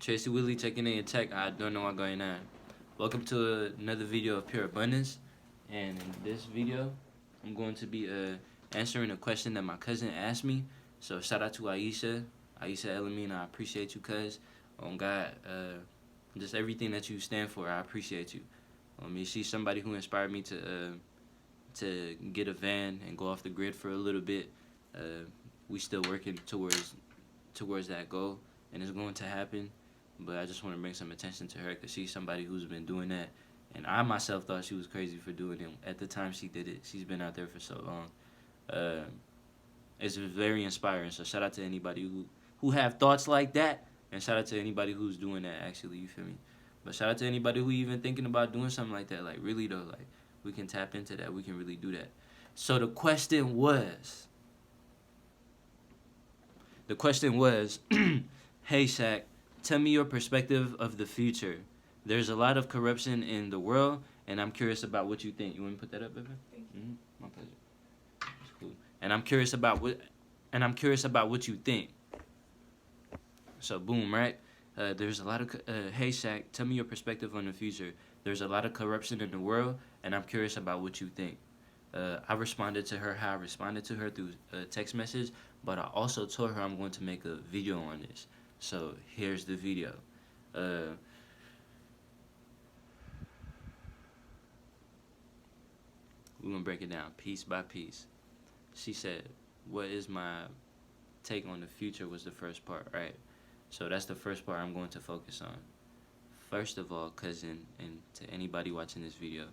Tracy Willie checking in tech. I don't know what's going on. Welcome to another video of Pure Abundance. And in this video, I'm going to be answering a question that my cousin asked me. So shout out to Ayisha. Ayisha Elamina, I appreciate you, cuz. God, just everything that you stand for, I appreciate you. She's somebody who inspired me to get a van and go off the grid for a little bit. We still working towards that goal, and it's going to happen. But I just want to bring some attention to her because she's somebody who's been doing that. And I myself thought she was crazy for doing it. At the time she did it, she's been out there for so long. It's very inspiring. So shout out to anybody who have thoughts like that. And shout out to anybody who's doing that, actually, you feel me? But shout out to anybody who even thinking about doing something like that. Like, really, though, like, we can tap into that. We can really do that. So the question was, hey, Shaq, tell me your perspective of the future. There's a lot of corruption in the world, and I'm curious about what you think. You want me to put that up, baby? Thank you. My pleasure. That's cool. And I'm curious about what you think. So boom, right? There's a lot of hey Shaq, tell me your perspective on the future. There's a lot of corruption in the world, and I'm curious about what you think. I responded to her how I responded to her through a text message, but I also told her I'm going to make a video on this. So here's the video. We're gonna break it down piece by piece. She said, what is my take on the future was the first part, right? So that's the first part I'm going to focus on. First of all, cousin, and to anybody watching this video,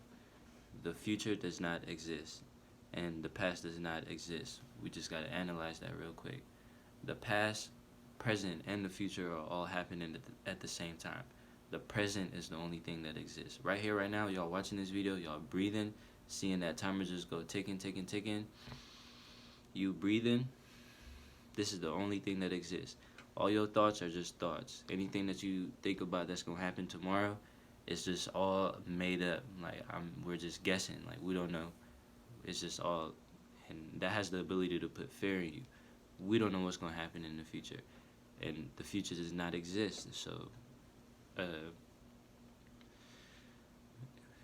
the future does not exist, and the past does not exist. We just got to analyze that real quick. The past, present, and the future are all happening at the same time. The present is the only thing that exists. Right here, right now, y'all watching this video, y'all breathing, seeing that timer just go ticking, ticking, ticking. You breathing, this is the only thing that exists. All your thoughts are just thoughts. Anything that you think about that's going to happen tomorrow, it's just all made up. Like, we're just guessing. Like, we don't know. It's just all, and that has the ability to put fear in you. We don't know what's going to happen in the future, and the future does not exist. So,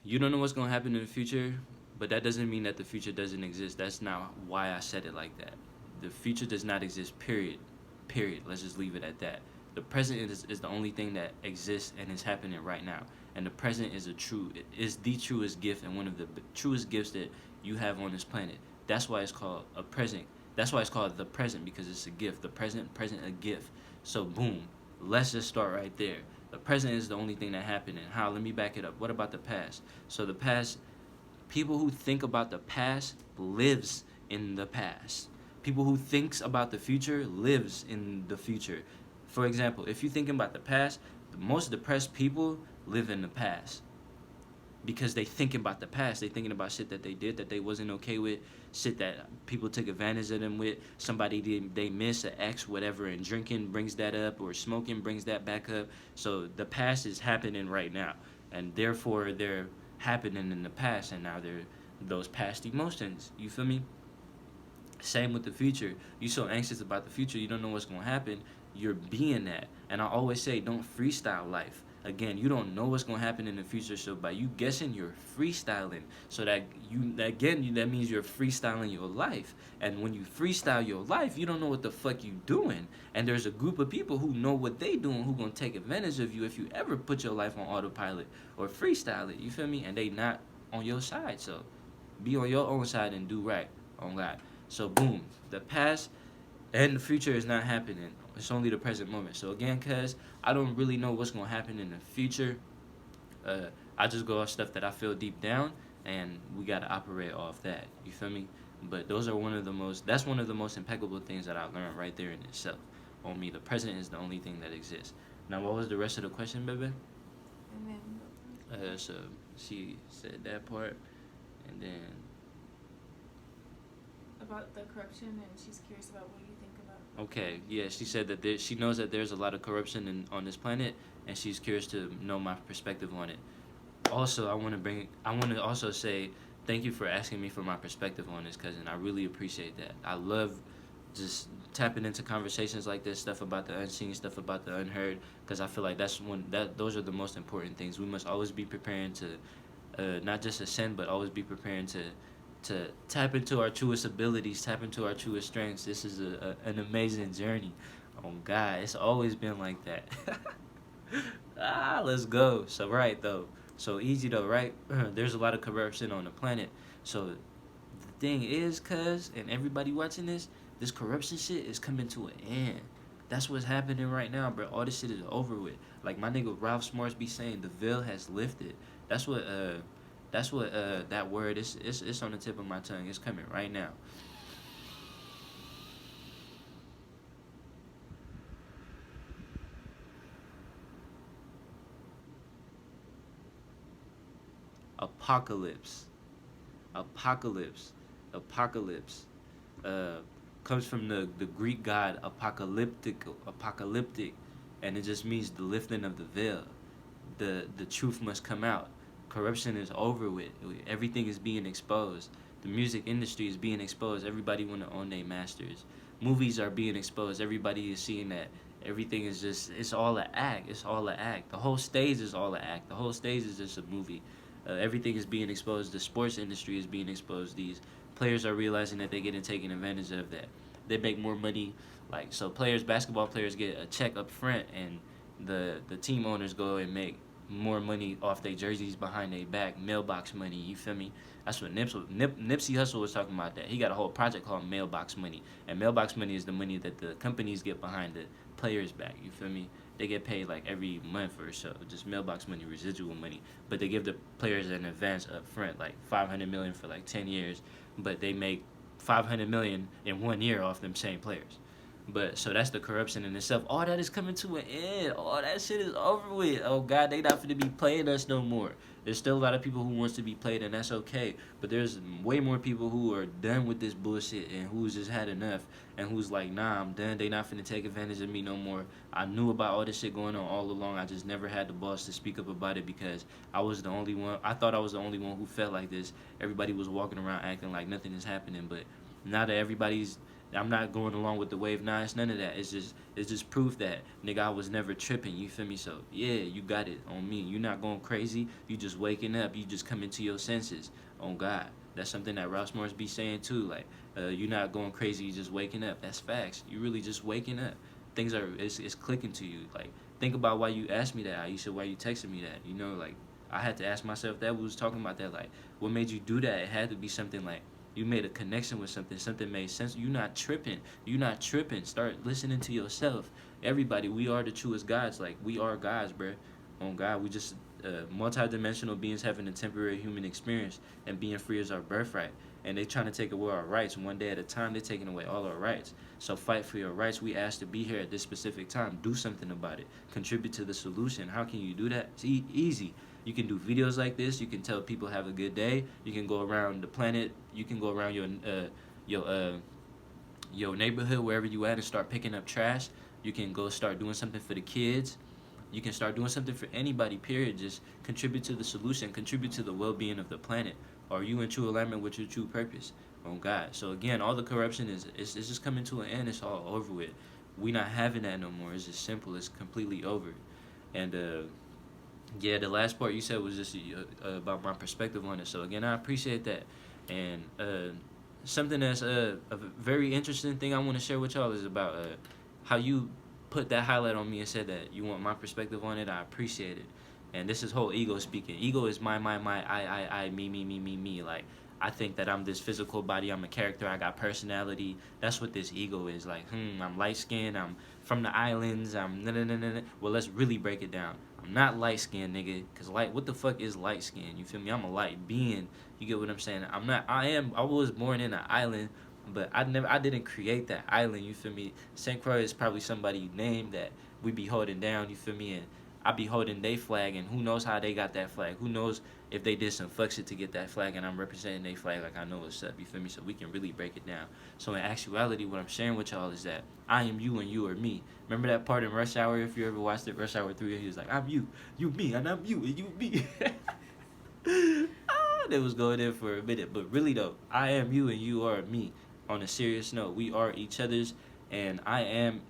you don't know what's going to happen in the future, but that doesn't mean that the future doesn't exist. That's not why I said it like that. The future does not exist, period. Period. Let's just leave it at that. The present is the only thing that exists and is happening right now. And the present is the truest gift and one of the truest gifts that you have on this planet. That's why it's called a present. That's why it's called the present, because it's a gift. The present, a gift. So boom, let's just start right there. The present is the only thing that happened. And how? Let me back it up. What about the past? So the past, people who think about the past lives in the past. People who thinks about the future lives in the future. For example, if you're thinking about the past, the most depressed people live in the past. Because they thinking about the past. They thinking about shit that they did that they wasn't okay with. Shit that people took advantage of them with. Somebody they miss, an ex, whatever. And drinking brings that up, or smoking brings that back up. So the past is happening right now. And therefore, they're happening in the past. And now they're those past emotions. You feel me? Same with the future. You're so anxious about the future, you don't know what's going to happen. You're being that. And I always say, don't freestyle life. Again, you don't know what's going to happen in the future, so by you guessing, you're freestyling. So that means you're freestyling your life. And when you freestyle your life, you don't know what the fuck you doing. And there's a group of people who know what they doing, who going to take advantage of you if you ever put your life on autopilot or freestyle it. You feel me? And they not on your side. So be on your own side and do right on God. So boom, the past and the future is not happening. It's only the present moment. So again, cuz I don't really know what's going to happen in the future. I just go off stuff that I feel deep down, and we got to operate off that. You feel me? But that's one of the most impeccable things that I learned right there in itself. On me, the present is the only thing that exists. Now, what was the rest of the question, baby? And then So she said that part, and then about the corruption, and she's curious about what you think about. okay, yeah, she said that she knows that there's a lot of corruption on this planet, and she's curious to know my perspective on it. Also, I want to also say thank you for asking me for my perspective on this, cousin. I really appreciate that. I love just tapping into conversations like this, stuff about the unseen, stuff about the unheard, because I feel like those are the most important things. We must always be preparing to not just ascend, but always be preparing to tap into our truest abilities, tap into our truest strengths. This is an amazing journey. Oh God, it's always been like that. Let's go. So right though, so easy though, right? There's a lot of corruption on the planet. So the thing is, cuz, and everybody watching this corruption shit is coming to an end. That's what's happening right now, bro. All this shit is over with. Like my nigga Ralph Smarts be saying, the veil has lifted. That's what that word is. It's on the tip of my tongue. It's coming right now. Apocalypse. Apocalypse. Apocalypse. Uh, comes from the Greek god apocalyptic, and it just means the lifting of the veil. The truth must come out. Corruption is over with. Everything is being exposed. The music industry is being exposed. Everybody want to own their masters. Movies are being exposed. Everybody is seeing that everything is just, it's all an act. It's all an act. The whole stage is all an act. The whole stage is just a movie. Everything is being exposed. The sports industry is being exposed. These players are realizing that they're getting taken advantage of. That they make more money. Like, so players, basketball players get a check up front, and the team owners go and make more money off their jerseys behind their back, mailbox money. You feel me? That's what Nipsey Hussle was talking about. That he got a whole project called Mailbox Money, and mailbox money is the money that the companies get behind the players' back. You feel me? They get paid like every month or so, just mailbox money, residual money. But they give the players an advance up front, like 500 million for like 10 years. But they make 500 million in 1 year off them same players. But so that's the corruption in itself. All that is coming to an end. All that shit is over with. Oh God, they not finna be playing us no more. There's still a lot of people who wants to be played, and that's okay. But there's way more people who are done with this bullshit and who's just had enough and who's like, nah, I'm done. They not finna take advantage of me no more. I knew about all this shit going on all along. I just never had the balls to speak up about it because I was the only one. I thought I was the only one who felt like this. Everybody was walking around acting like nothing is happening, but now that everybody's, I'm not going along with the wave. Nah, it's none of that. It's just proof that nigga I was never tripping. You feel me? So yeah, you got it on me. You not going crazy. You just waking up. You just coming to your senses. On God, that's something that Ralph Morris be saying too. Like you not going crazy. You just waking up. That's facts. You really just waking up. Things are it's clicking to you. Like think about why you asked me that, Ayisha. Why you texted me that? You know, like I had to ask myself that. We was talking about that. Like what made you do that? It had to be something like you made a connection with something. Something made sense. You not tripping. You not tripping. Start listening to yourself. Everybody, we are the truest gods. Like we are gods, bruh. On God, we just multi-dimensional beings having a temporary human experience, and being free is our birthright. And they trying to take away our rights one day at a time. They're taking away all our rights. So fight for your rights. We asked to be here at this specific time. Do something about it. Contribute to the solution. How can you do that? It's easy. You can do videos like this. You can tell people have a good day. You can go around the planet. You can go around your your neighborhood, wherever you at, and start picking up trash. You can go start doing something for the kids. You can start doing something for anybody, period. Just contribute to the solution. Contribute to the well-being of the planet. Are you in true alignment with your true purpose? Oh, God. So, again, all the corruption is it's just coming to an end. It's all over with. We not having that no more. It's just simple. It's completely over. And, yeah, the last part you said was just about my perspective on it. So, again, I appreciate that. And something that's a very interesting thing I want to share with y'all is about how you put that highlight on me and said that you want my perspective on it. I appreciate it. And this is whole ego speaking. Ego is my, I, me. Like, I think that I'm this physical body. I'm a character. I got personality. That's what this ego is. Like, I'm light-skinned. I'm from the islands. I'm nah. Well, let's really break it down. I'm not light-skinned, nigga. Because what the fuck is light-skinned? You feel me? I'm a light being. You get what I'm saying? I was born in an island, but I didn't create that island, you feel me? St. Croix is probably somebody named that we be holding down, you feel me? And I be holding they flag, and who knows how they got that flag? Who knows if they did some fuck shit to get that flag, and I'm representing they flag like I know what's up, you feel me? So we can really break it down. So in actuality, what I'm sharing with y'all is that I am you and you are me. Remember that part in Rush Hour, if you ever watched it, Rush Hour 3, he was like, I'm you me, and I'm you, and you me. They was going there for a minute, but really though, I am you and you are me. On a serious note, we are each other's And I am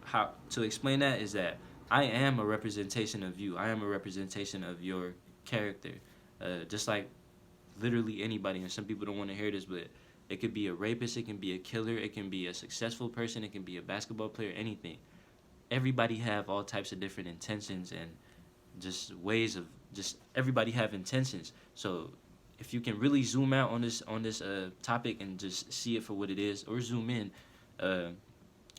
how to explain that is that I am a representation of you. I am a representation of your character. Just like literally anybody, and some people don't want to hear this, but it could be a rapist, it can be a killer, it can be a successful person, it can be a basketball player, anything. Everybody have all types of different intentions and just ways of just everybody have intentions. So if you can really zoom out on this topic and just see it for what it is, or zoom in, uh,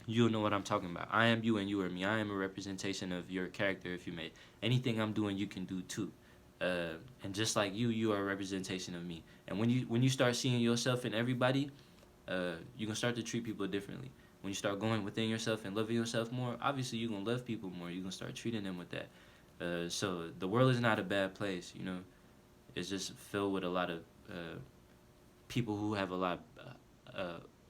you'll know what I'm talking about. I am you and you are me. I am a representation of your character. If you made anything I'm doing, you can do too. And just like you are a representation of me. And when you start seeing yourself in everybody, you can start to treat people differently. When you start going within yourself and loving yourself more, obviously you're gonna love people more. You're gonna start treating them with that. So the world is not a bad place, you know. It's just filled with a lot of people who have a lot,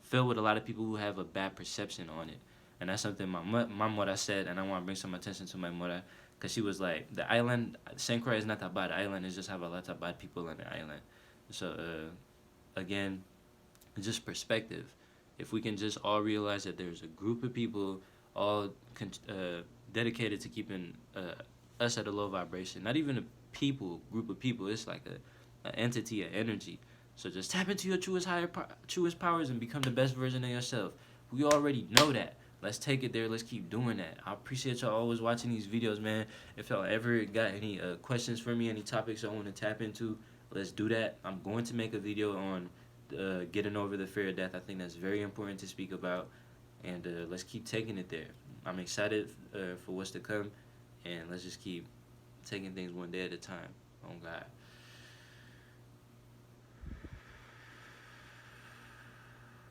filled with a lot of people who have a bad perception on it. And that's something my mother said, and I want to bring some attention to my mother, because she was like, the island, St. Croix is not that bad. The island is just have a lot of bad people on the island. So, again, just perspective. If we can just all realize that there's a group of people all dedicated to keeping us at a low vibration, not even a group of people, it's like an entity, an energy. So just tap into your truest powers and become the best version of yourself. We already know that. Let's take it there. Let's keep doing that. I appreciate y'all always watching these videos, man. If y'all ever got any questions for me, any topics I want to tap into, let's do that. I'm going to make a video on getting over the fear of death. I think that's very important to speak about. And let's keep taking it there. I'm excited for what's to come. And let's just keep taking things one day at a time. Oh, God.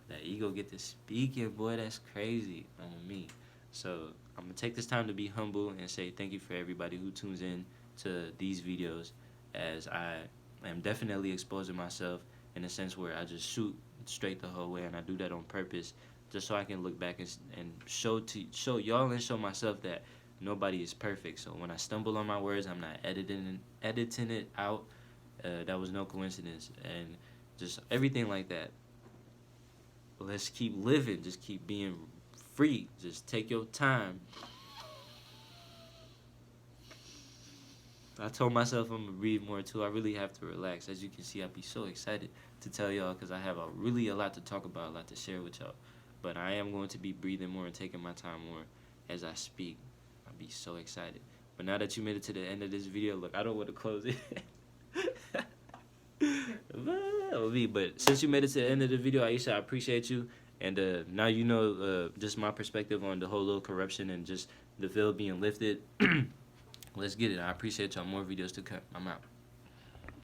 That ego get to speaking, boy, that's crazy on me. So I'm going to take this time to be humble and say thank you for everybody who tunes in to these videos, as I am definitely exposing myself in a sense where I just shoot straight the whole way, and I do that on purpose just so I can look back and show y'all and show myself that nobody is perfect. So when I stumble on my words, I'm not editing it out. That was no coincidence, and just everything like that. Let's keep living. Just keep being free. Just take your time. I told myself I'm going to read more too. I really have to relax. As you can see, I'd be so excited to tell y'all, because I have really a lot to talk about, a lot to share with y'all. But I am going to be breathing more and taking my time more as I speak. I'll be so excited. But now that you made it to the end of this video, look, I don't want to close it. But since you made it to the end of the video, Ayisha, I appreciate you. And now you know just my perspective on the whole little corruption and just the veil being lifted. Let's get it. I appreciate y'all. More videos to come. I'm out.